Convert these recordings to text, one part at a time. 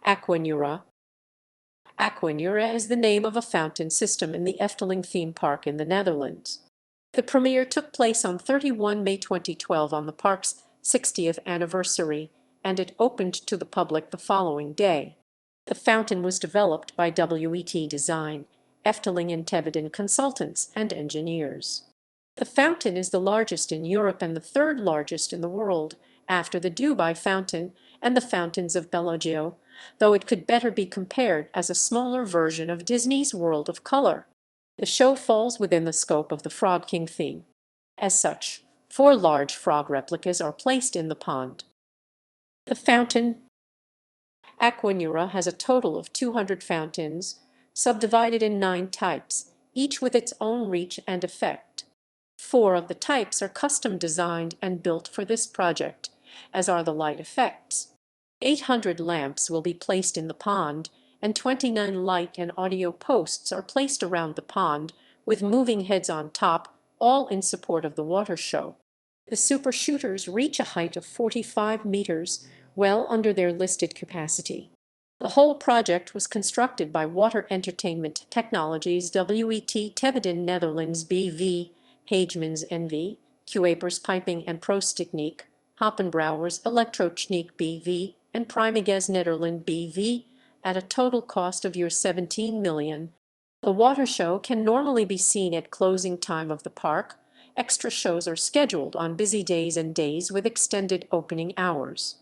Aquanura. Aquanura is the name of a fountain system in the Efteling theme park in the Netherlands. The premiere took place on 31 May 2012 on the park's 60th anniversary, and it opened to the public the following day. The fountain was developed by WET Design, Efteling and Tebodin consultants and engineers. The fountain is the largest in Europe and the third largest in the world, after the Dubai Fountain and the Fountains of Bellagio, though it could better be compared as a smaller version of Disney's World of Color. The show falls within the scope of the Frog King theme. As such, 4 large frog replicas are placed in the pond. The fountain Aquanura has a total of 200 fountains, subdivided in 9 types, each with its own reach and effect. 4 of the types are custom designed and built for this project, as are the light effects. 800 lamps will be placed in the pond, and 29 light and audio posts are placed around the pond, with moving heads on top, all in support of the water show. The super shooters reach a height of 45 meters, well under their listed capacity. The whole project was constructed by Water Entertainment Technologies WET Tebodin Netherlands BV, Hagemans NV, Kuipers Piping and Prostechniek, Hoppenbrouwers Elektrotechniek BV, and Primiges Nederland BV, at a total cost of €17 million. The water show can normally be seen at closing time of the park. Extra shows are scheduled on busy days and days with extended opening hours.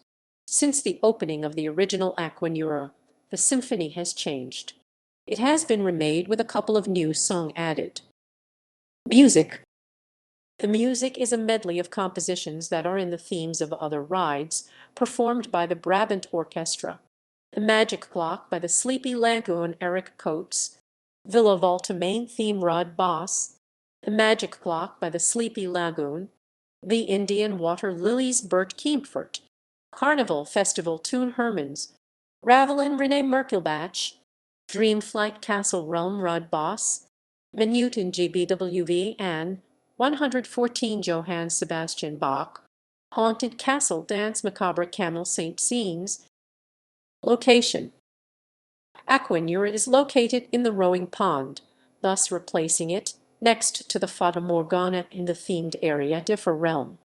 Since the opening of the original Aquanura, the symphony has changed. It has been remade with a couple of new songs added. Music. The music is a medley of compositions that are in the themes of other rides, performed by the Brabant Orchestra. The Magic Clock by the Sleepy Lagoon Eric Coates, Villa Volta main theme Rod Boss, The Magic Clock by the Sleepy Lagoon, The Indian Water Lilies Bert Kempfert, Carnival Festival Toon Hermans, Ravelin René Merkelbach, Dreamflight Castle Realm Rod Boss, Minuten GBWV and 114 Johann Sebastian Bach, Haunted Castle Dance Macabre Camel St. Scenes. Location. Aquanura is located in the rowing pond, thus replacing it next to the Fata Morgana in the themed area Differ Realm.